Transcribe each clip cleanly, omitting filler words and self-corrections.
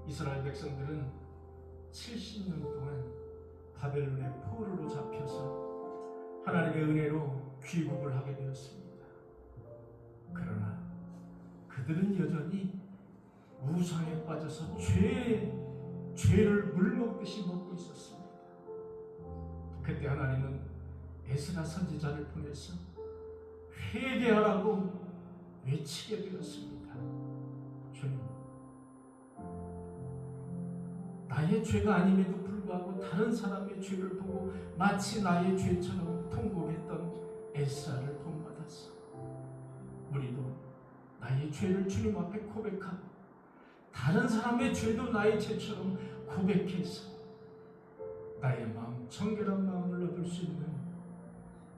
이스라엘 백성들은 70년 동안 바벨론의 포로로 잡혀서 하나님의 은혜로 귀국을 하게 되었습니다. 그러나 그들은 여전히 우상에 빠져서 죄를 물먹듯이 먹고 있었습니다. 그때 하나님은 에스라 선지자를 보내서 회개하라고 외치게 되었습니다. 주님, 나의 죄가 아님에도 불구하고 다른 사람의 죄를 보고 마치 나의 죄처럼 통곡했던 에스라를 본받아서 우리도 나의 죄를 주님 앞에 고백하고 다른 사람의 죄도 나의 죄처럼 고백해서 나의 마음, 정결한 마음을 얻을 수 있는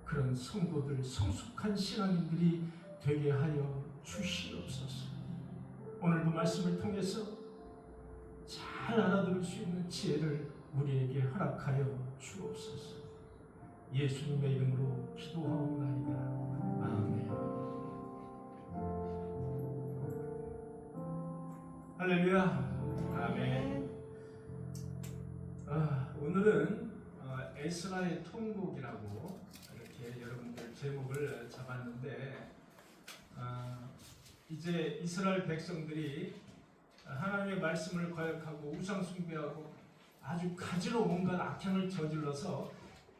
그런 성도들, 성숙한 신앙인들이 되게 하여 주시옵소서. 오늘도 말씀을 통해서 잘 알아들을 수 있는 지혜를 우리에게 허락하여 주옵소서. 예수님의 이름으로 기도하옵나이다. 아멘. 할렐루야. 아멘. 오늘은 에스라의 통곡이라고 이렇게 여러분들 제목을 잡았는데, 이제 이스라엘 백성들이 하나님의 말씀을 거역하고 우상 숭배하고 아주 가지로 온갖 악행을 저질러서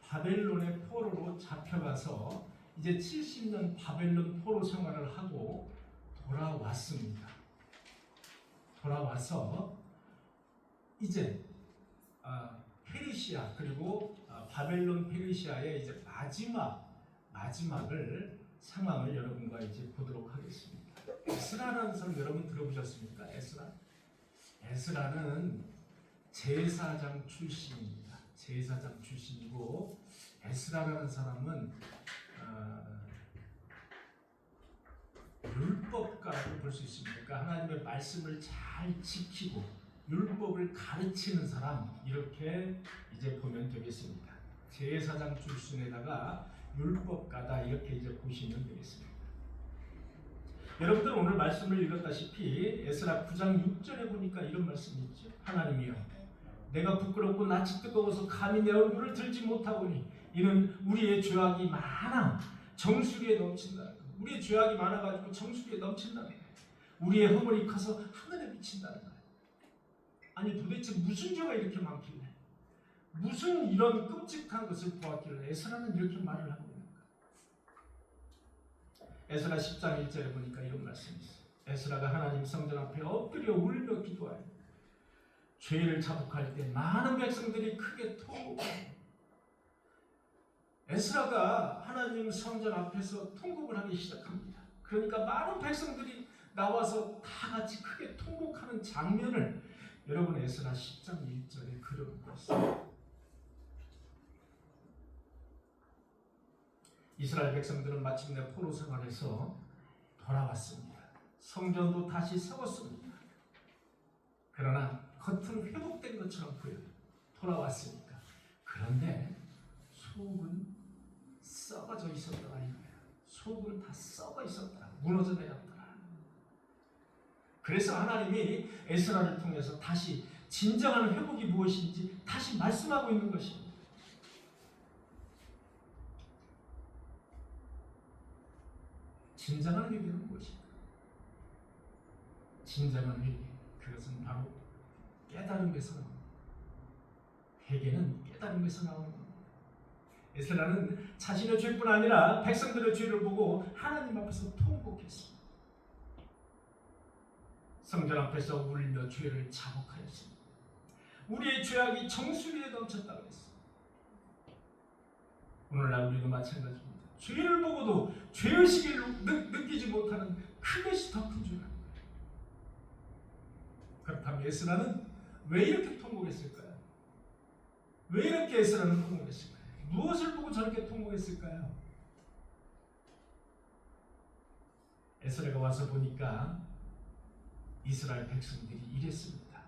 바벨론의 포로로 잡혀가서 이제 70년 바벨론 포로 생활을 하고 돌아왔습니다. 돌아와서 이제 페르시아, 그리고 바벨론 페르시아의 이제 마지막을 상황을 여러분과 이제 보도록 하겠습니다. 에스라라는 사람 여러분 들어보셨습니까? 에스라는 제사장 출신입니다. 제사장 출신이고, 에스라라는 사람은 율법가라고 볼 수 있습니다. 그러니까 하나님의 말씀을 잘 지키고 율법을 가르치는 사람, 이렇게 이제 보면 되겠습니다. 제사장 출신에다가 율법가다, 이렇게 이제 보시면 되겠습니다. 여러분들 오늘 말씀을 읽었다시피 에스라 9장 6절에 보니까 이런 말씀이 있죠. 하나님이여, 내가 부끄럽고 낯이 뜨거워서 감히 내 얼굴을 들지 못하오니 이는 우리의 죄악이 많아 정수리에 넘친다는 것. 우리의 죄악이 많아가지고 정수리에 넘친다는 거예요. 우리의 허물이 커서 하늘에 비친다는 거예요. 아니 도대체 무슨 죄가 이렇게 많길래, 무슨 이런 끔찍한 것을 보았길래 에스라는 이렇게 말을 하고 있는가. 에스라 10장 1절에 보니까 이런 말씀이 있어요. 에스라가 하나님 성전 앞에 엎드려 울며 기도하여 죄를 자복할 때 많은 백성들이 크게 통곡하고. 에스라가 하나님 성전 앞에서 통곡을 하기 시작합니다. 그러니까 많은 백성들이 나와서 다 같이 크게 통곡하는 장면을 여러분 에스라 10장 1절에 그려놓고 있어요. 이스라엘 백성들은 마침내 포로 생활에서 돌아왔습니다. 성전도 다시 세웠습니다. 그러나 겉은 회복된 것처럼 보여요. 돌아왔으니까. 그런데 속은 썩어져 있었더라 이거예요. 속은 다 썩어 있었더라. 무너져 내렸더라. 그래서 하나님이 에스라를 통해서 다시 진정한 회복이 무엇인지 다시 말씀하고 있는 것입니다. 진정한 회개는 무엇인가? 진정한 회개, 그것은 바로 깨달음에서 나옵니다. 회개는 깨달음에서 나오는 겁니다. 에스라는 자신의 죄뿐 아니라 백성들의 죄를 보고 하나님 앞에서 통곡했습니다. 성전 앞에서 울며 죄를 자복하였습니다. 우리의 죄악이 정수리에 넘쳤다고 했습니다. 오늘날 우리도 마찬가지입니다. 죄를 보고도 죄의식을 느끼지 못하는 큰 것이 더 큰 죄라는 거예요. 그렇다면 에스라는 왜 이렇게 통곡했을까요? 왜 이렇게 에스라는 통곡했을까요? 무엇을 보고 저렇게 통곡했을까요? 에스라가 와서 보니까 이스라엘 백성들이 이랬습니다.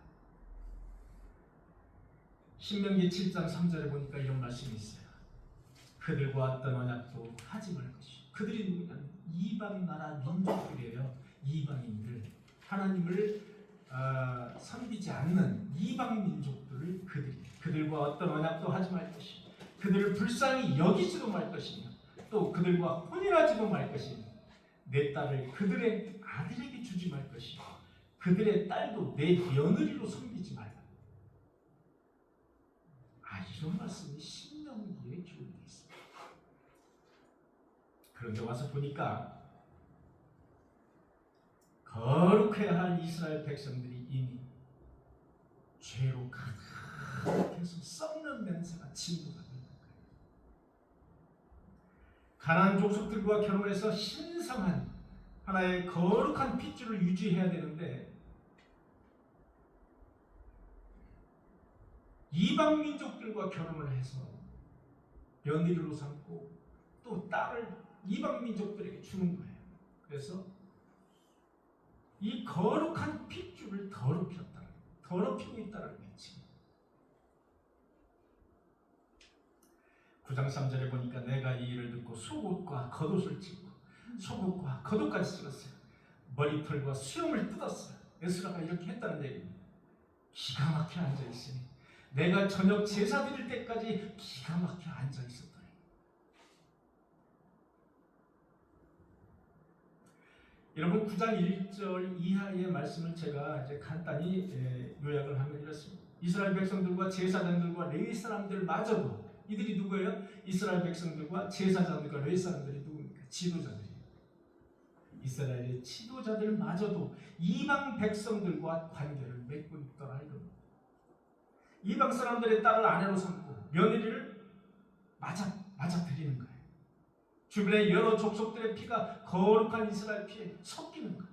신명기 7장 3절에 보니까 이런 말씀이 있어요. 그들과 했던 언약도 하지 말 것이요. 그들이 누구냐면 이방 나라 민족들이에요. 이방인들, 하나님을 섬기지 않는 이방 민족들을 그들과 어떤 언약도 하지 말 것이며 그들을 불쌍히 여기지도 말 것이며 또 그들과 혼인하지도 말 것이며 내 딸을 그들의 아들에게 주지 말 것이며 그들의 딸도 내 며느리로 섬기지 말라. 이런 말씀이 신명기에 기록되어 있습니다. 그런데 와서 보니까 거룩해야 할 이스라엘 백성들이 이미 죄로 가득해서 썩는 냄새가 진동하고 있는 거예요. 가나안 족속들과 결혼해서 신성한 하나의 거룩한 핏줄을 유지해야 되는데 이방 민족들과 결혼을 해서 며느리로 삼고 또 딸을 이방 민족들에게 주는 거예요. 그래서 이 거룩한 핏줄을 더럽히고 있다는 거지. 9장 3절에 보니까 내가 이 일을 듣고 속옷과 겉옷을 찢고 속옷과 겉옷까지 찢었어요. 머리털과 수염을 뜯었어요. 에스라가 이렇게 했다는 얘기입니다. 기가 막혀 앉아있으니 내가 저녁 제사 드릴 때까지 기가 막혀 앉아있었더니 여러분 9장 1절 이하의 말씀을 제가 이제 간단히 요약을 하면 이렇습니다. 이스라엘 백성들과 제사장들과 레위 사람들마저도 이들이 누구예요? 이스라엘 백성들과 제사장들과 레위 사람들이 누굽니까? 지도자들이에요. 이스라엘의 지도자들마저도 이방 백성들과 관계를 맺고 있더라 이겁니다. 이방 사람들의 딸을 아내로 삼고 며느리를 맞아 드리는 거예요. 주변의 여러 족속들의 피가 거룩한 이스라엘 피에 섞이는 거예요.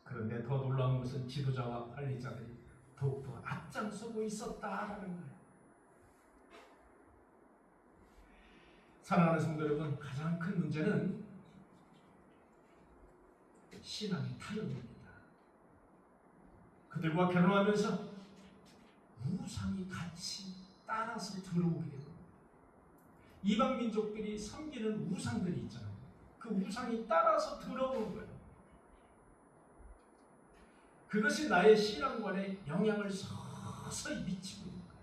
그런데 더 놀라운 것은 지도자와 관리자들이 더욱더 앞장서고 있었다라는 거예요. 사랑하는 성도 여러분, 가장 큰 문제는 신앙의 타협입니다. 그들과 결혼하면서 우상이 같이 따라서 들어오게 되고 이방 민족들이 섬기는 우상들이 있잖아요. 그 우상이 따라서 들어오는 거예요. 그것이 나의 신앙관에 영향을 서서히 미치고 있는 거예요.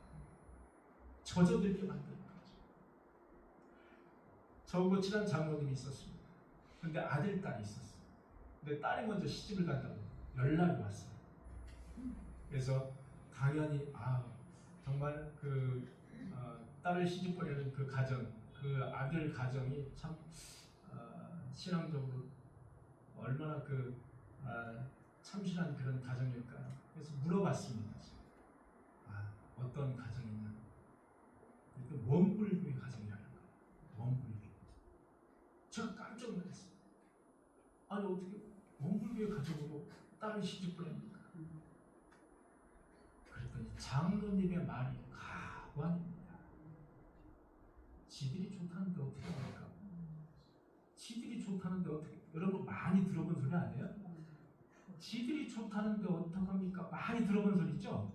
젖어들게 만드는 거죠. 저하고 친한 장로님이 있었습니다. 근데 아들, 딸이 있었어요. 근데 딸이 먼저 시집을 간다고 연락이 왔어요. 그래서 당연히 정말 딸을 시집 보내는 그 가정, 그 아들 가정이 참 신앙적으로 얼마나 참신한 그런 가정일까요? 그래서 물어봤습니다. 어떤 가정이냐? 원불교의 가정이라는 거예요. 원불교. 제가 깜짝 놀랐어요. 아니 어떻게 원불교의 가정으로 딸을 시집 보냅니까? 그랬더니 장로님의 말이 가관입니다. 지들이 좋다는데 어떻게 합니까? 지들이 좋다는데 어떻게? 여러분 많이 들어본 소리 아니에요? 지들이 좋다는데 어떡합니까? 많이 들어본 소리죠?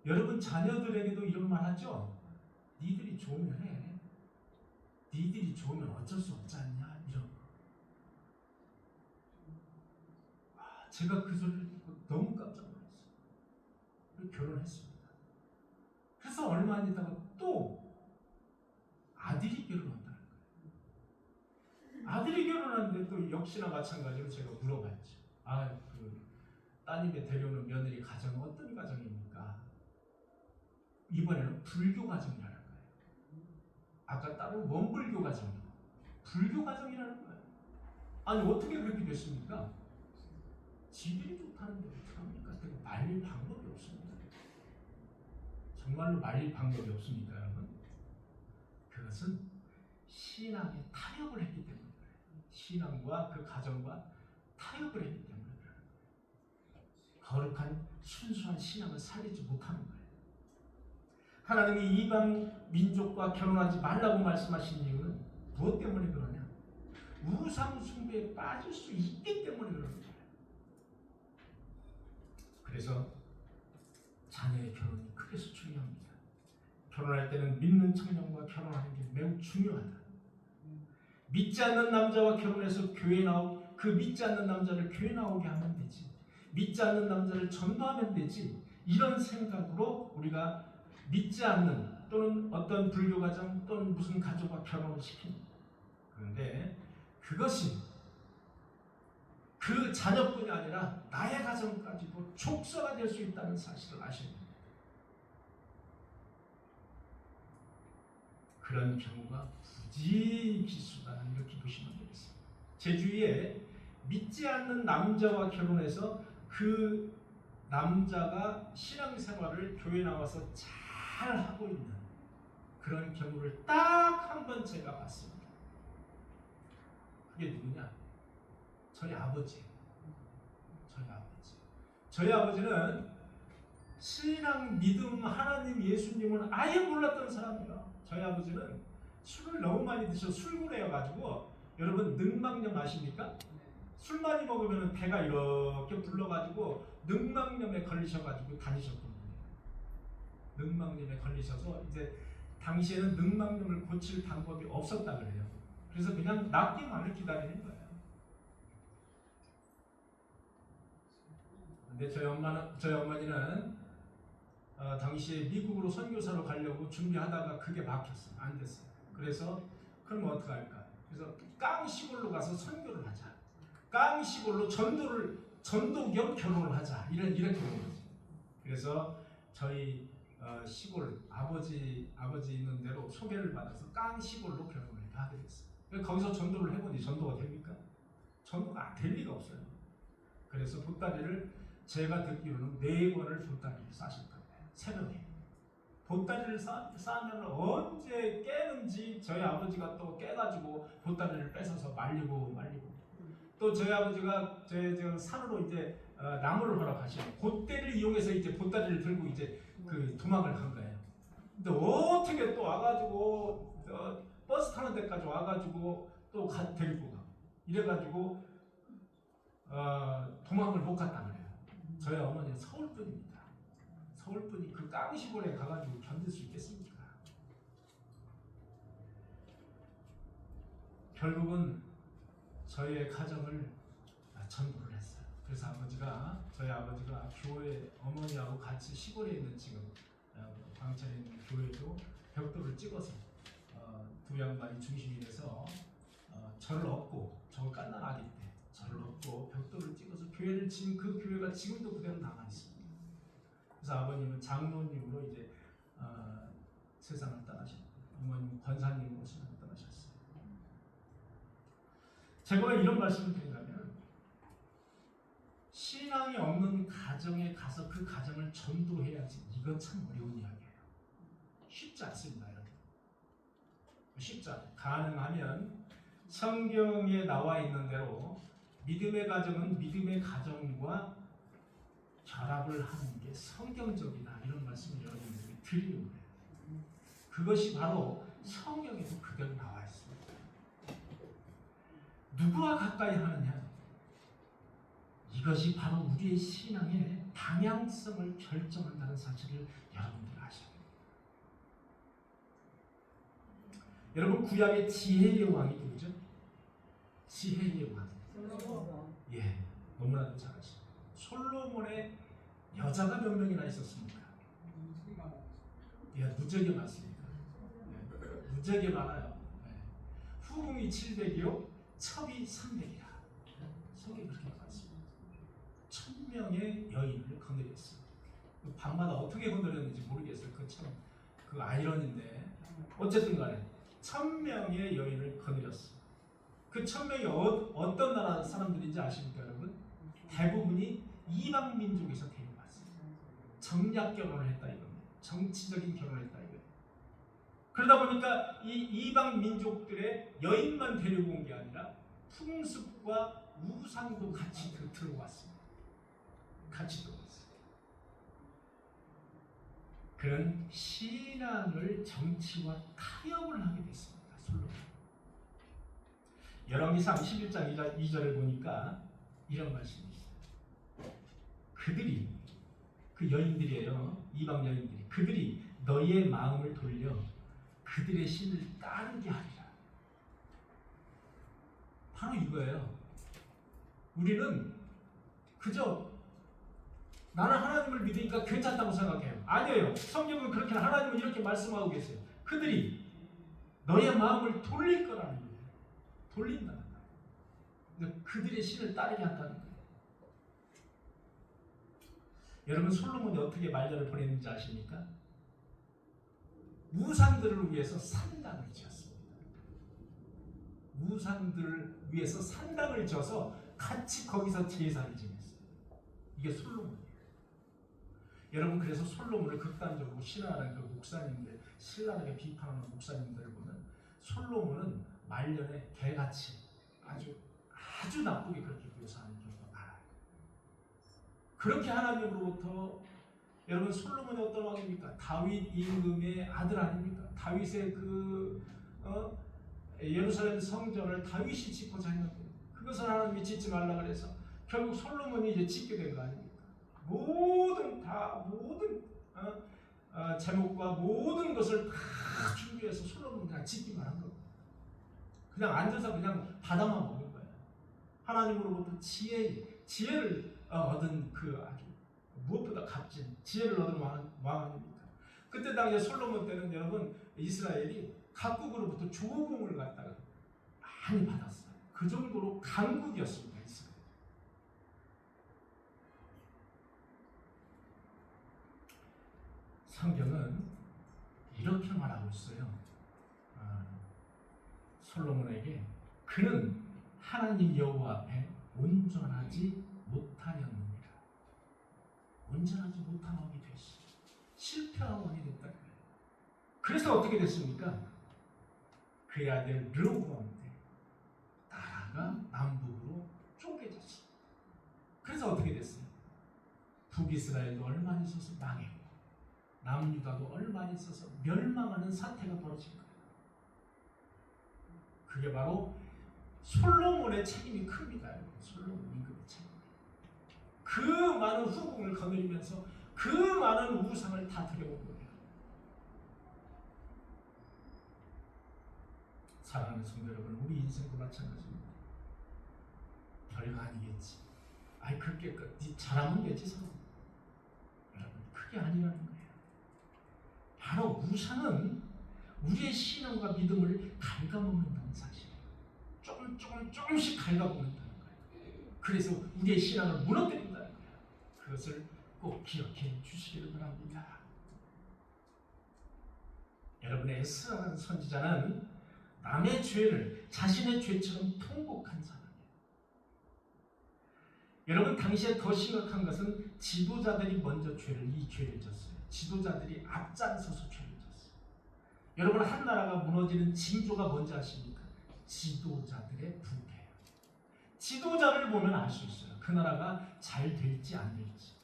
여러분 자녀들에게도 이런 말 하죠? 니들이 좋으면 해. 니들이 좋으면 어쩔 수 없지 않냐? 이런 거. 제가 그 소리를 듣고 너무 깜짝 놀랐어요. 결혼했습니다. 그래서 얼마 안 있다가 또 아들이 결혼한다는 거예요. 아들이 결혼하는데 또 역시나 마찬가지로 제가 물어봤죠. 따님의 데려오는 며느리 가정은 어떤 가정입니까? 이번에는 불교 가정이라는 거예요. 아까 딸은 원불교 가정이고 불교 가정이라는 거예요. 아니 어떻게 그렇게 됐습니까? 지들이 좋다는데 어떡합니까? 되게 말릴 방법이 없습니다. 정말로 말릴 방법이 없습니까, 여러분? 그것은 신앙에 타협을 했기 때문에 그래요. 신앙과 그 가정과 타협을 했기 때문에 그래요. 거룩한 순수한 신앙을 살리지 못하는 거예요. 하나님이 이방 민족과 결혼하지 말라고 말씀하신 이유는 무엇 때문에 그러냐? 우상 숭배에 빠질 수 있기 때문에 그러는 거예요. 그래서 자녀의 결혼이 그래서 중요합니다. 결혼할 때는 믿는 청년과 결혼하는 게 매우 중요하다. 믿지 않는 남자와 결혼해서 교회 그 믿지 않는 남자를 교회 나오게 하면 되지. 믿지 않는 남자를 전도하면 되지. 이런 생각으로 우리가 믿지 않는 또는 어떤 불교 가정 또는 무슨 가족과 결혼을 시킵니다. 그런데 그것이 그 자녀뿐이 아니라 나의 가정까지도 족쇄가 될 수 있다는 사실을 아셔야 됩니다. 그런 경우가 굳이 기수다 이렇게 보시면 되겠습니다. 제 주위에 믿지 않는 남자와 결혼해서 그 남자가 신앙생활을 교회 나와서 잘 하고 있는 그런 경우를 딱 한 번 제가 봤습니다. 그게 누구냐? 저희 아버지. 저희 아버지는 신앙, 믿음, 하나님, 예수님은 아예 몰랐던 사람이에요. 저희 아버지는 술을 너무 많이 드셔 술구래여가지고, 여러분 능망염 아십니까? 술 많이 먹으면 배가 이렇게 불러가지고 능망염에 걸리셔가지고 다니셨던 분이에요. 능망염에 걸리셔서 이제 당시에는 능망염을 고칠 방법이 없었다 그래요. 그래서 그냥 낫기만을 기다리는 거예요. 근데 저희 어머니는 당시에 미국으로 선교사로 가려고 준비하다가 그게 막혔어요. 안 됐어요. 그래서 그럼 어떡할까? 그래서 깡시골로 가서 선교를 하자. 깡시골로 전도 겸 결혼을 하자. 이렇게 된 거죠. 그래서 저희 시골 아버지 있는 대로 소개를 받아서 깡시골로 결혼을 하게 됐어요. 거기서 전도를 해보니 전도가 됩니까? 전도가 될 리가 없어요. 그래서 보따리를 제가 듣기로는 4권을 보따리를 싸셨다고 해요. 새벽에. 보따리를 싸면 언제 깨는지 저희 아버지가 또 깨가지고 보따리를 뺏어서 말리고 또 저희 아버지가 저 산으로 이제 나무를 하러 가시고 그때를 이용해서 이제 보따리를 들고 이제 그 도망을 간 거예요. 근데 어떻게 또 와가지고 버스 타는 데까지 와가지고 또 데리고 가. 이래가지고 도망을 못 갔다 그래요. 저희 어머니는 서울분입니다. 서울분이 그 깡시골에 가가지고 견딜 수 있겠습니까? 결국은 저희의 가정을 전도를 했어요. 그래서 저희 아버지가 교회 어머니하고 같이 시골에 있는 지금 광천에 있는 교회도 벽돌을 찍어서 두 양반이 중심이 돼서 저를 얻고 저 깐난 아기 때 저를 얻고 벽돌을 찍어서 교회를 지은 그 교회가 지금도 그대로 남아 있습니다. 그래서 아버님은 장로님으로 이제 세상을 떠나셨고 어머님은 권사님으로 세상을 떠나셨어요. 제가 이런 말씀을 드린다면 신앙이 없는 가정에 가서 그 가정을 전도해야지. 이건 참 어려운 이야기예요. 쉽지 않습니다, 여러분. 쉽지 않아요. 가능하면 성경에 나와 있는 대로 믿음의 가정은 믿음의 가정과 결합을 하는 게 성경적이다. 이런 말씀을 여러분들이 드리는 거예요. 그것이 바로 성경에도 그대로 나와 있습니다. 누구와 가까이 하느냐? 이것이 바로 우리의 신앙의 방향성을 결정한다는 사실을 여러분들 아셔야 됩니다. 여러분 구약의 지혜의 왕이 누구죠? 지혜의 왕. 예, 너무나도 잘 아시죠. 솔로몬의 여자가 몇 명이나 있었습니까? 예, 무지하게 많습니다. 예, 무지하게 많아요. 예. 후궁이 700이요, 첩이 300이라. 성경이 그렇게 많습니다. 1000명의 여인을 거느렸어요. 밤마다 어떻게 거느렸는지 모르겠어요. 그 아이러니인데 어쨌든 간에 1000명의 여인을 거느렸어요. 그 1000명이 어떤 나라 사람들인지 아십니까, 여러분? 대부분이 이방 민족에서 데려왔어요. 정략 결혼을 했다 이겁니다. 정치적인 결혼을 했다 이거예요. 그러다 보니까 이 이방 민족들의 여인만 데리고 온 게 아니라 풍습과 우상도 같이 들어왔습니다. 같이 들어왔어요. 그런 신앙을 정치와 타협을 하게 됐습니다. 솔로몬. 열왕기상 11장 2절을 보니까 이런 말씀이 있어요. 그들이, 그 여인들이에요. 이방 여인들이. 그들이 너희의 마음을 돌려 그들의 신을 따르게 하리라. 바로 이거예요. 우리는 그저 나는 하나님을 믿으니까 괜찮다고 생각해요. 아니에요. 성경은 그렇게 하나님은 이렇게 말씀하고 계세요. 그들이 너의 마음을 돌릴 거라는 거예요. 돌린다는 거예요. 그러니까 그들의 신을 따르게 한다는 거예요. 여러분 솔로몬이 어떻게 말년을 보냈는지 아십니까? 우상들을 위해서 산당을 지었습니다. 우상들을 위해서 산당을 지어서 같이 거기서 제사를 지냈어요. 이게 솔로몬이에요. 여러분 그래서 솔로몬을 극단적으로 싫어하는 그 목사님들, 신랄하게 비판하는 목사님들을 보면 솔로몬은 말년에 개같이 아주 나쁘게 그렇게 묘사하는 경우가 많아요. 그렇게 하나님으로부터 여러분 솔로몬이 어떤 왕입니까? 다윗 임금의 아들 아닙니까? 다윗의 예루살렘 성전을 다윗이 짓고자 했는데 그것을 하나님이 짓지 말라 그래서 결국 솔로몬이 이제 짓게 된 거 아닙니까? 모든 제목과 모든 것을 다 준비해서 솔로몬이 그냥 짓기만 한 겁니다. 그냥 앉아서 그냥 받아만 먹는 거예요. 하나님으로부터 지혜를 얻은 그 아주 무엇보다 값진 지혜를 얻은 왕 아닙니까? 그때 당시에 솔로몬 때는 여러분 이스라엘이 각국으로부터 조공을 갖다가 많이 받았어요. 그 정도로 강국이었습니다. 이스라엘. 성경은 이렇게 말하고 있어요. 솔로몬에게 그는 하나님 여호와 앞에 온전하지 못하였느니라. 온전하지 못한 왕이 됐어. 실패한 왕이 됐다 그래요. 그래서 어떻게 됐습니까? 그의 아들 르호보암 때 나라가 남북으로 쪼개졌어. 그래서 어떻게 됐어요? 북이스라엘도 얼마 있어서 망했고 남유다도 얼마 있어서 멸망하는 사태가 벌어진 거예요. 그게 바로 솔로몬의 책임이 큽니다. 솔로몬 임금의 책임. 그 많은 후궁을 거느리면서 그 많은 우상을 다 들여온 거예요. 사랑하는 성도 여러분, 우리 인생도 마찬가지입니다. 별거 아니겠지. 아이 그렇게 네 잘하면 되지 서로. 여러분 그게 아니라는 거예요. 바로 우상은 우리의 신앙과 믿음을 갉아먹는다는 사실이에요. 조금씩 갉아먹는다는 거예요. 그래서 우리의 신앙을 무너뜨린다는 거예요. 그것을 꼭 기억해 주시기를 바랍니다. 여러분의 에스라는 선지자는 남의 죄를 자신의 죄처럼 통곡한 사람이에요. 여러분 당시에 더 심각한 것은 지도자들이 먼저 이 죄를 졌어요. 지도자들이 앞장서서 죄를 졌어요. 여러분 한 나라가 무너지는 징조가 뭔지 아십니까? 지도자들의 부패예요. 지도자를 보면 알 수 있어요. 그 나라가 잘 될지 안 될지.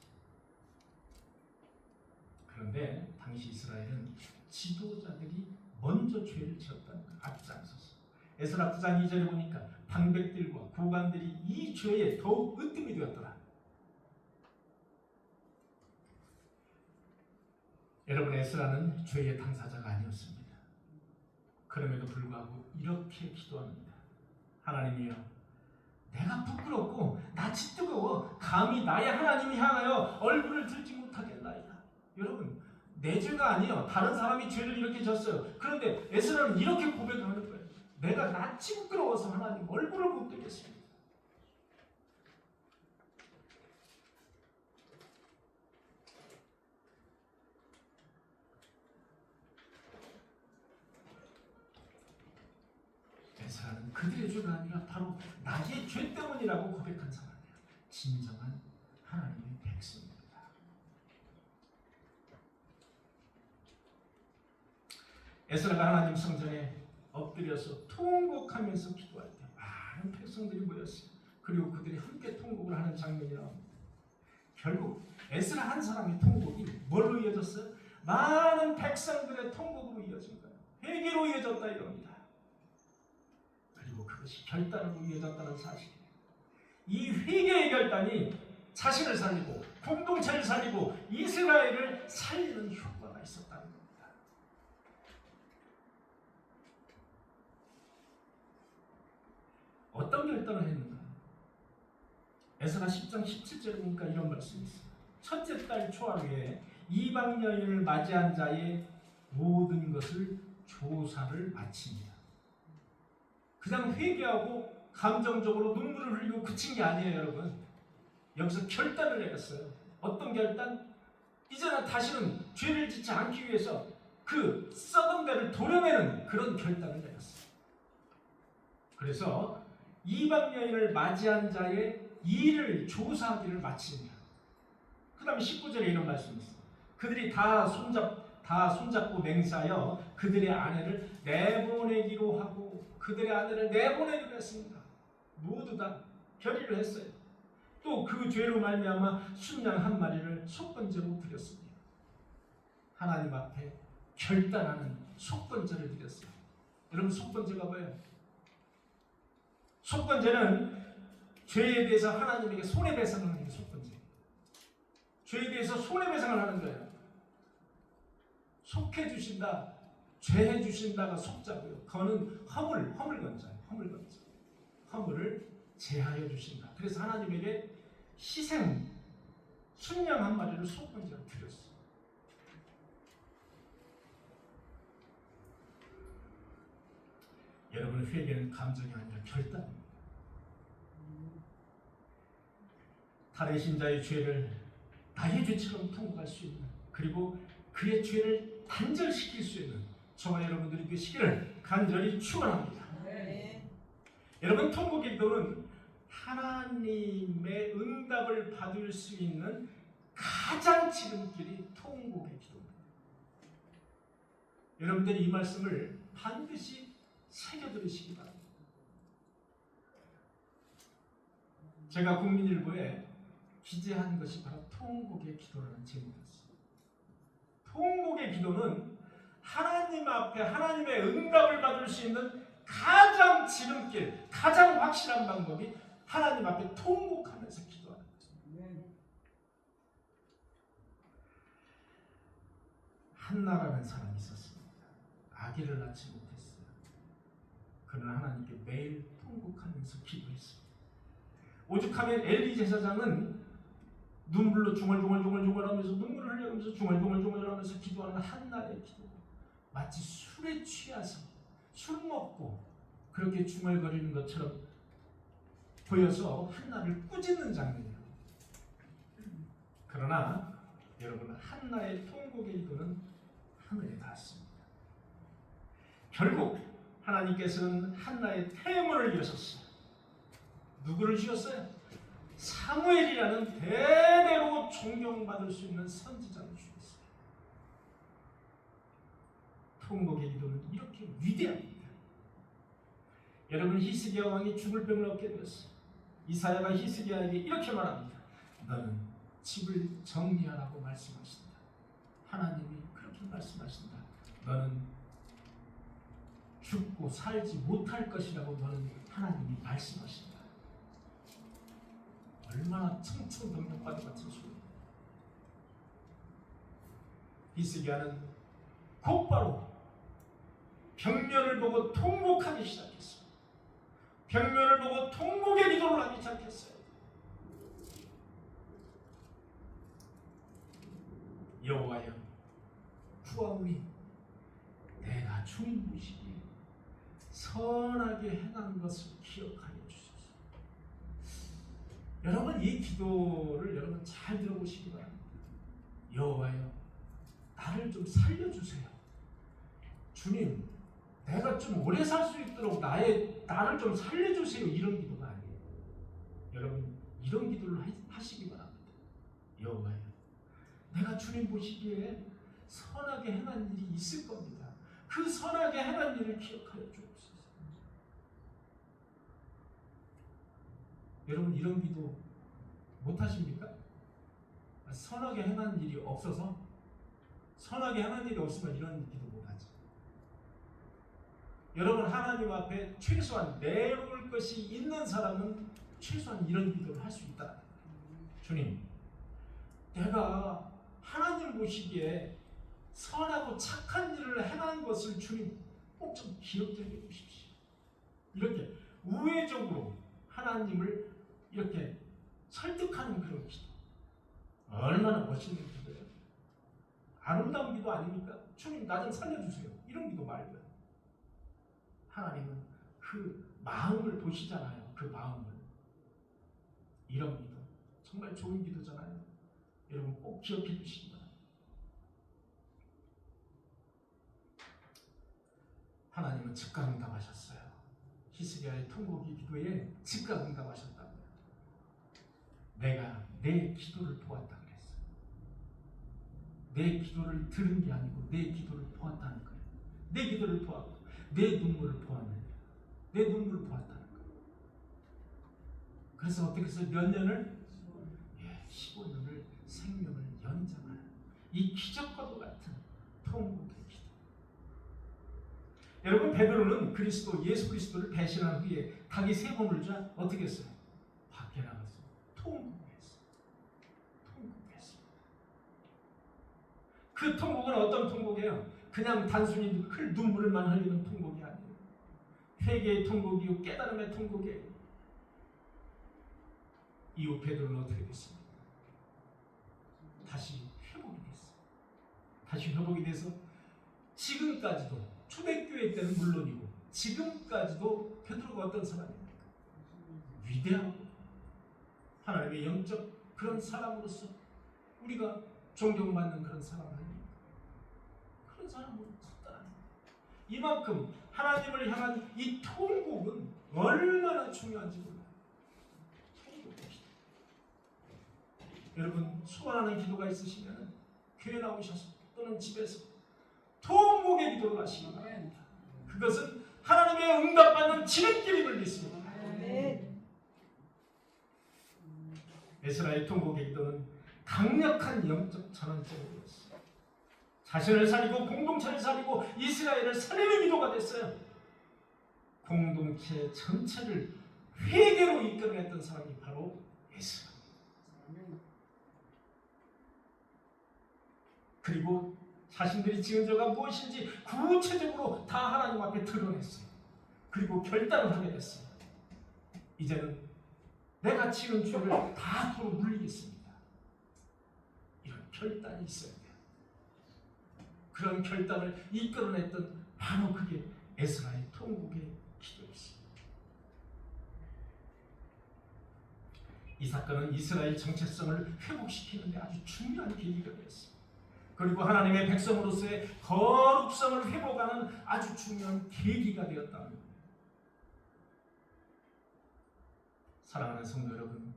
그런데 당시 이스라엘은 지도자들이 먼저 죄를 지었다는 거예요. 앞장서서. 에스라 9장 2절에 보니까 방백들과 고관들이 이 죄에 더욱 으뜸이 되었더라. 여러분 에스라는 죄의 당사자가 아니었습니다. 그럼에도 불구하고 이렇게 기도합니다. 하나님이여, 내가 부끄럽고 낯이 뜨거워 감히 나의 하나님을 향하여 얼굴을 들지 못하겠나이다. 여러분 내 죄가 아니에요. 다른 사람이 죄를 이렇게 졌어요. 그런데 에스라는 이렇게 고백을 하는 거예요. 내가 낯이 부끄러워서 하나님 얼굴을 못 들겠습니다. 에스라는 그들의 죄가 아니라 바로 나의 죄 때문이라고 고백한 사람이에요. 진정한 하나님의 백성입니다. 에스라가 하나님 성전에 엎드려서 통곡하면서 기도할 때 많은 백성들이 모였어요. 그리고 그들이 함께 통곡을 하는 장면이 나옵니다. 결국 에스라 한 사람의 통곡이 뭘로 이어졌어요? 많은 백성들의 통곡으로 이어진 거예요. 회개로 이어졌다 이겁니다. 그리고 그것이 결단으로 이어졌다는 사실이에요. 이 회개의 결단이 자신을 살리고 공동체를 살리고 이스라엘을 살리는 효과가 있었다는 겁니다. 어떤 결단을 했는가? 에스라 10장 17절에 보니까 이런 말씀이 있어요. 첫째 달 초하루에 이방 여인을 맞이한 자의 모든 것을 조사를 마칩니다. 그냥 회개하고 감정적으로 눈물을 흘리고 그친 게 아니에요, 여러분. 여기서 결단을 내렸어요. 어떤 결단? 이제는 다시는 죄를 짓지 않기 위해서 그 썩은 데를 도려내는 그런 결단을 내렸어요. 그래서 이방 여인을 맞이한 자의 일을 조사하기를 마칩니다. 그 다음에 19절에 이런 말씀이 있어요. 그들이 다 손잡고 맹세하여 그들의 아내를 내보내기로 하고 그들의 아내를 내보내기로 했습니다. 모두 다 결의를 했어요. 또 그 죄로 말미암아 순양 한 마리를 속건제로 드렸습니다. 하나님 앞에 결단하는 속건제를 드렸어요. 여러분, 속건제가 뭐예요? 속건제는 죄에 대해서 하나님에게 손해배상을 하는 게 속건제예요. 죄에 대해서 손해배상을 하는 거예요. 속해주신다, 죄해주신다가 속자고요. 그거는 허물건자예요. 허물을 제하여 주신다. 그래서 하나님에게 희생 순양 한 마리를 속건제로 드렸어요. 여러분의 회개는 감정이 아니라 결단입니다. 탈의 신자의 죄를 나의 죄처럼 통과할 수 있는, 그리고 그의 죄를 단절시킬 수 있는 저와 여러분들이 되시기를 간절히 축원합니다. 네. 여러분, 통곡의 기도는 하나님의 응답을 받을 수 있는 가장 지름길이 통곡의 기도입니다. 여러분들이 이 말씀을 반드시 새겨 들으시기 바랍니다. 제가 국민일보에 기재한 것이 바로 통곡의 기도라는 제목이었습니다. 통곡의 기도는 하나님 앞에 하나님의 응답을 받을 수 있는 가장 지름길, 가장 확실한 방법이 하나님 앞에 통곡하면서 기도하는 것입니다. 한나라는 사람이 있었습니다. 아기를 낳지 못했어요. 그는 하나님께 매일 통곡하면서 기도했습니다. 오죽하면 엘리 제사장은 눈물로 중얼중얼하면서 눈물을 흘려가면서 중얼중얼하면서 기도하는 한나의 기도, 마치 술에 취해서 술 먹고 그렇게 중얼거리는 것처럼 보여서 한나를 꾸짖는 장면이에요. 그러나 여러분, 한나의 통곡의 기도는 하늘에 닿았습니다. 결국 하나님께서는 한나의 태문을 여셨어요. 누구를 주셨어요? 사무엘이라는 대대로 존경받을 수 있는 선지자를 주셨어요. 통곡의 기도는 이렇게 위대합니다. 여러분, 히스기야 왕이 죽을 병을 얻게 되었어요. 이사야가 히스기야에게 이렇게 말합니다. 너는 집을 정리하라고 말씀하신다. 하나님이 그렇게 말씀하신다. 너는 죽고 살지 못할 것이라고 너는 하나님이 말씀하신다. 얼마나 청청병력과도 같은 소리입니다. 히스기야는 곧바로 벽면을 보고 통곡하기 시작했어요. 벽면을 보고 통곡의 기도를 하기 시작했어요. 여호와여, 구하오니 내가 주님 보시기에 선하게 행한 것을 기억하여 주소서. 여러분, 이 기도를 여러분 잘 들어보시기 바랍니다. 여호와여, 나를 좀 살려주세요. 주님, 내가 좀 오래 살 수 있도록 나를 좀 살려주세요. 이런 기도가 아니에요. 여러분, 이런 기도를 하시기 바랍니다. 여호와여, 내가 주님 보시기에 선하게 행한 일이 있을 겁니다. 그 선하게 행한 일을 기억하여 주옵소서. 여러분, 이런 기도 못하십니까? 선하게 행한 일이 없어서? 선하게 행한 일이 없으면 이런 기도 못하지. 여러분, 하나님 앞에 최소한 내놓을 것이 있는 사람은 최소한 이런 기도를 할 수 있다. 주님, 내가 하나님 보시기에 선하고 착한 일을 행한 것을 주님 꼭 좀 기억되게 해주십시오. 이렇게 우회적으로 하나님을 이렇게 설득하는 그런 기도. 얼마나 멋있는 기도예요. 아름다운 기도 아닙니까? 주님 나 좀 살려주세요. 이런 기도 말고요. 하나님은 그 마음을 보시잖아요. 그 마음을. 이런 기도 정말 좋은 기도잖아요. 여러분 꼭 기억해 주시기 바랍니다. 하나님은 즉각 응답하셨어요. 히스기야의 통곡이 기도에 즉각 응답하셨다고요. 내가 내 기도를 보았다 그랬어요. 내 기도를 들은 게 아니고 내 기도를 보았다는 거예요. 내 기도를 보았고 내 눈물을 보았느냐. 내 눈물을 보았다는 거예요. 그래서 어떻게 해서 몇 년을? 15년을 생명을 연장하는 이 기적과도 같은 통곡의 기도. 여러분 베드로는 예수 그리스도를 배신한 후에 닭이 3번 울자 어떻게 했어요? 밖에 나가서 통곡했어요. 그 통곡은 어떤 통곡이에요? 그냥 단순히 눈물만 흘리는 통곡이 아니에요. 회개의 통곡이고 깨달음의 통곡이에요. 이후 베드로는 어떻게 됐습니까? 다시 회복이 됐어요. 다시 회복이 돼서 지금까지도 초대교회 때는 물론이고 지금까지도 베드로가 어떤 사람입니까? 위대하고 하나님의 영적 그런 사람으로서 우리가 존경받는 그런 사람 아닙니까? 그런 사람으로 컸다는 거예요. 이만큼 하나님을 향한 이 통곡은 얼마나 중요한지 몰라요. 여러분 소원하는 기도가 있으시면 교회 나오셔서 또는 집에서 통곡의 기도를 하시기 바랍니다. 그것은 하나님의 응답받는 지름길임을 믿습니다. 에스라의 통곡의 기도는 강력한 영적 전환점이었어요. 자신을 살리고 공동체를 살리고 이스라엘을 살리는 기도가 됐어요. 공동체 전체를 회개로 이끌어냈던 사람이 바로 에스라. 그리고 자신들이 지은 죄가 무엇인지 구체적으로 다 하나님 앞에 드러냈어요. 그리고 결단을 하게 됐어요. 이제는 내가 지은 죄를 다 도로 물리겠습니다. 이런 결단이 있어야 돼요. 그런 결단을 이끌어냈던 바로 그게 에스라의 통곡의 기도였습니다. 이 사건은 이스라엘 정체성을 회복시키는 데 아주 중요한 계기가 되었습니다. 그리고 하나님의 백성으로서의 거룩성을 회복하는 아주 중요한 계기가 되었다는 겁니다. 사랑하는 성도 여러분,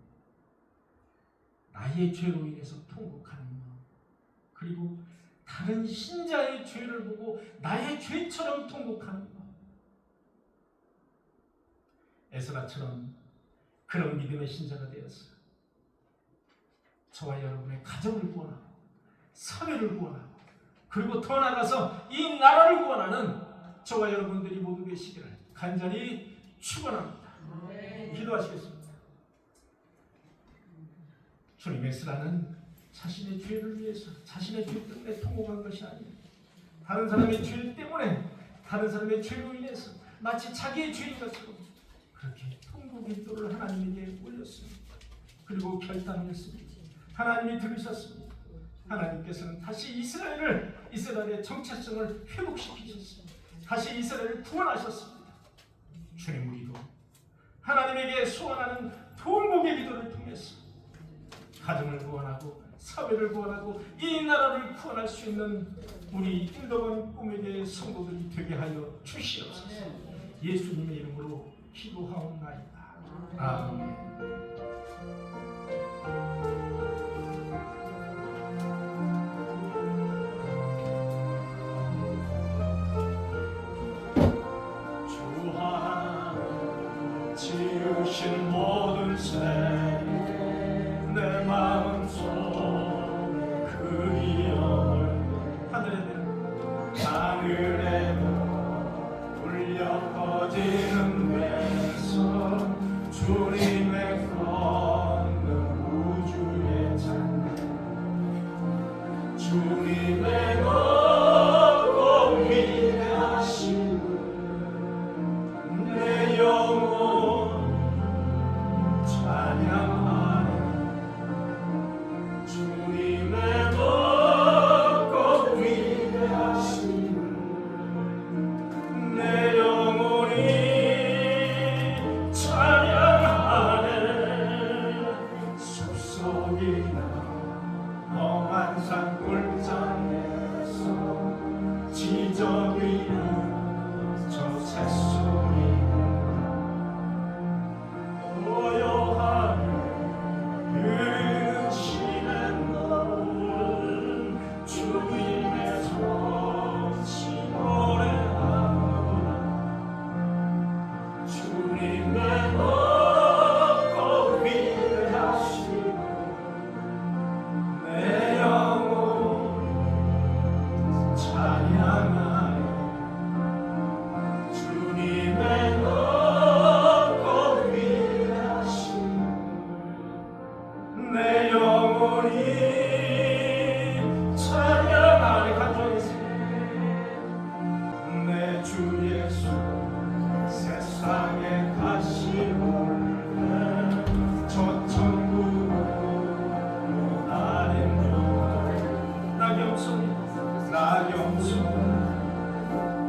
나의 죄로 인해서 통곡하는 마음, 그리고 다른 신자의 죄를 보고 나의 죄처럼 통곡하는 마음, 에스라처럼 그런 믿음의 신자가 되어서 저와 여러분의 가정을 구원하고 사회를 구원하고 그리고 더 나아가서 이 나라를 구원하는 저와 여러분들이 모두 되시기를 간절히 축원합니다. 기도하시겠습니다. 주님, 에스라는 자신의 죄를 위해서 자신의 죄 때문에 통곡한 것이 아니에요. 다른 사람의 죄 때문에 다른 사람의 죄로 인해서 마치 자기의 죄인 것처럼 그렇게 통곡의 기도를 하나님에게 올렸습니다. 그리고 결단을 했습니다. 하나님이 들으셨습니다. 하나님께서는 다시 이스라엘의 정체성을 회복시키셨습니다. 다시 이스라엘을 구원하셨습니다. 주님, 우리도 하나님에게 소원하는 통곡의 기도를 통해서 가정을 구원하고 사회를 구원하고 이 나라를 구원할 수 있는 우리 인도원 꿈에게 성도들이 되게 하여 주시옵소서. 예수님의 이름으로 기도하옵나이다. 아멘. 지으신 모든 내 마음속 그리움을 하늘에도 울려 퍼지는 데서 주님의 것 속이나 험한 산 골짜기에서 지저귀는 저 새소리 고요하게 그치는 너를 주님의 성시 노래하노라 주님의 높고 위대하시고 내 영혼 찬양하리 주님의 높고 위대하시고 내 영혼이 찬양하리 간절히 내 주 예수 세상에 다시 올래 저 천국으로 나는 낙엽소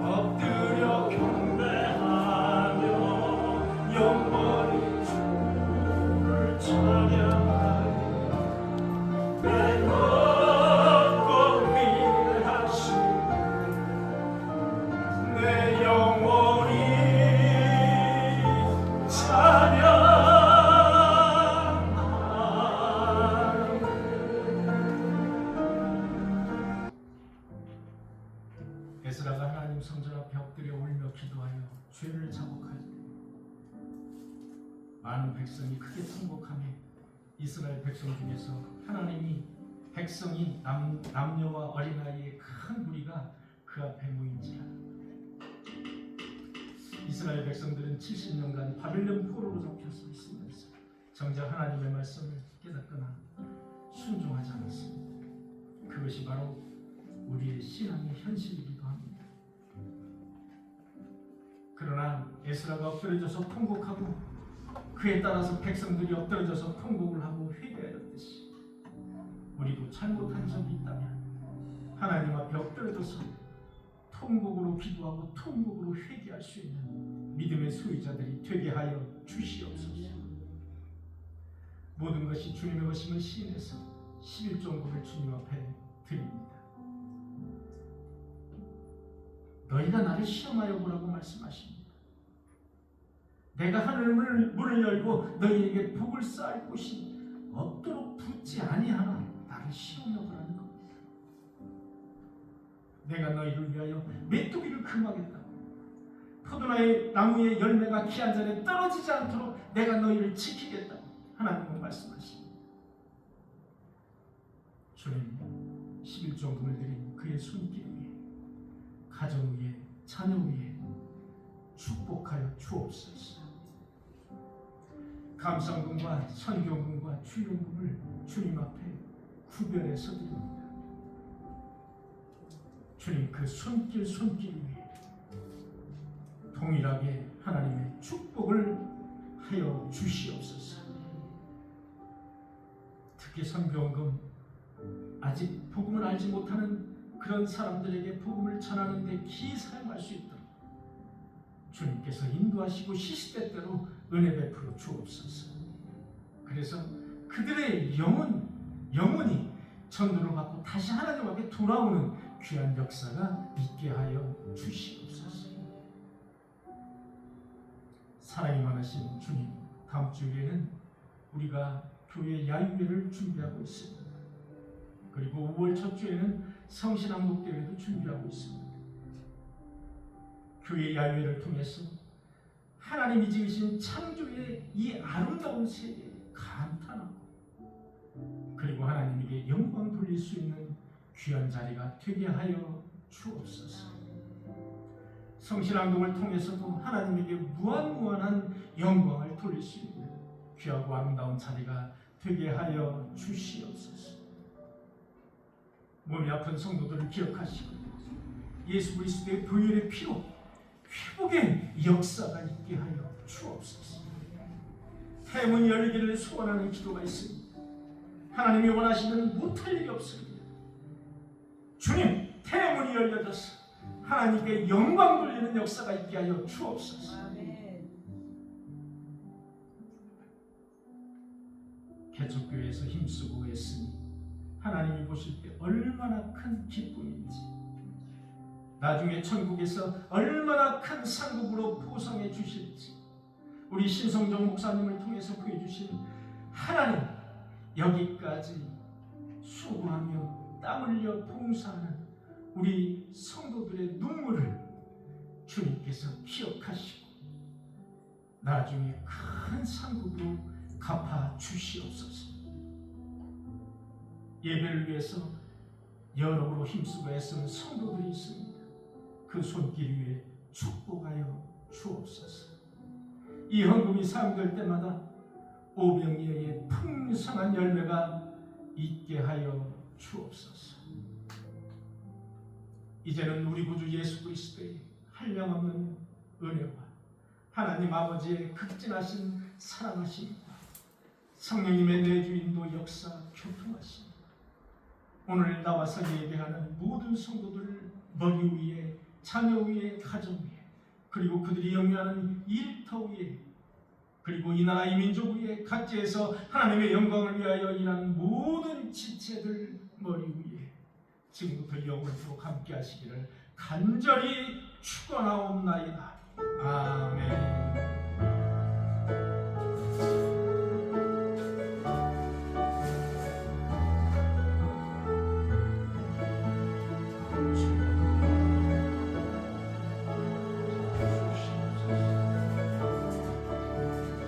엎드려 경배하며 영원히 주를 찬양하리 내 높고 위대하신 내 영혼이 에스라가 하나님 성전 앞에 엎드려 울며 기도하여 죄를 자복할 때 많은 백성이 크게 통곡하며 이스라엘 백성 중에서 하나님이 백성이 남녀와 어린아이의 큰 무리가 그 앞에 모인지라 이스라엘 백성들은 70년간 바벨론 포로로 잡혀서 있으면서 정작 하나님의 말씀을 깨닫거나 순종하지 않았습니다. 그것이 바로 우리의 신앙의 현실이기도 합니다. 그러나 에스라가 엎드려져서 통곡하고 그에 따라서 백성들이 엎드려져서 통곡을 하고 회개하였듯이 우리도 잘못한 적이 있다면 하나님 앞에 엎드려져서 통곡으로 기도하고 통곡으로 회개할 수 있는 믿음의 소유자들이 되게 하여 주시옵소서. 모든 것이 주님의 것임을 시인해서 11종금을 주님 앞에 드립니다. 너희가 나를 시험하여 보라고 말씀하십니다. 내가 하늘 문을 열고 너희에게 복을 쌓을 곳이 없도록 붙지 아니하나 나를 시험하여 보라는 겁니다. 내가 너희를 위하여 메뚜기를 금하겠다. 포도나의 나무의 열매가 기한 전에 떨어지지 않도록 내가 너희를 지키겠다. 하나님은 말씀하십니다. 주님 11종금을 드린 그의 손길 위에 가정 위에 자녀 위에 축복하여 주옵소서. 감상금과 선교금과 주용금을 주님 앞에 구별해서 드립니다. 주님 그 손길 위에 동일하게 하나님의 축복을 하여 주시옵소서. 특히 선교금 아직 복음을 알지 못하는 그런 사람들에게 복음을 전하는 데 기이 사용할 수 있도록 주님께서 인도하시고 시시때때로 은혜 베풀어 주옵소서. 그래서 그들의 영혼이 전도를 받고 다시 하나님 앞에 돌아오는 귀한 역사가 있게 하여 주시옵소서. 사랑이 많으신 주님, 다음 주에는 우리가 교회 야유회를 준비하고 있습니다. 그리고 5월 첫 주에는 성신항복대회도 준비하고 있습니다. 교회 야유회를 통해서 하나님이 지으신 창조의 이 아름다운 세계에 감탄하고 그리고 하나님에게 영광 돌릴 수 있는 귀한 자리가 되게 하여 주옵소서. 성신항복을 통해서도 하나님에게 무한한 영광을 돌릴 수 있는 귀하고 아름다운 자리가 되게 하여 주시옵소서. 몸이 아픈 성도들을 기억하시고 예수 그리스도의 보혈의 피로 회복의 역사가 있게 하여 주옵소서. 해문이 열리기를 소원하는 기도가 있습니다. 하나님이 원하시는 못할 일이 없습니다. 주님, 태문이 열려져서 하나님께 영광 돌리는 역사가 있게 하여 주옵소서. 개척교회에서 힘쓰고 애쓰니 하나님이 보실 때 얼마나 큰 기쁨인지, 나중에 천국에서 얼마나 큰 상급으로 보상해 주실지, 우리 신성정 목사님을 통해서 보여주신 하나님, 여기까지 수고하며 땀 흘려 봉사하는 우리 성도들의 눈물을 주님께서 기억하시고 나중에 큰 상급으로 갚아 주시옵소서. 예배를 위해서 여러모로 힘쓰고 애쓰는 성도들이 있습니다. 그 손길 위에 축복하여 주옵소서. 이 헌금이 사용될 때마다 오병이어의 풍성한 열매가 있게 하여 주옵소서. 이제는 우리 구주 예수 그리스도의 한량없는 은혜와 하나님 아버지의 극진하신 사랑하심과 성령님의 내주인도 역사 교통하심, 오늘 나와서 예배하는 모든 성도들 머리 위에, 자녀 위에, 가정 위에, 그리고 그들이 영위하는 일터 위에, 그리고 이 나라 이 민족 위에, 각지에서 하나님의 영광을 위하여 일하는 모든 지체들 머리 위에 지금부터 영원토록 함께 하시기를 간절히 축원하옵나이다. 아멘.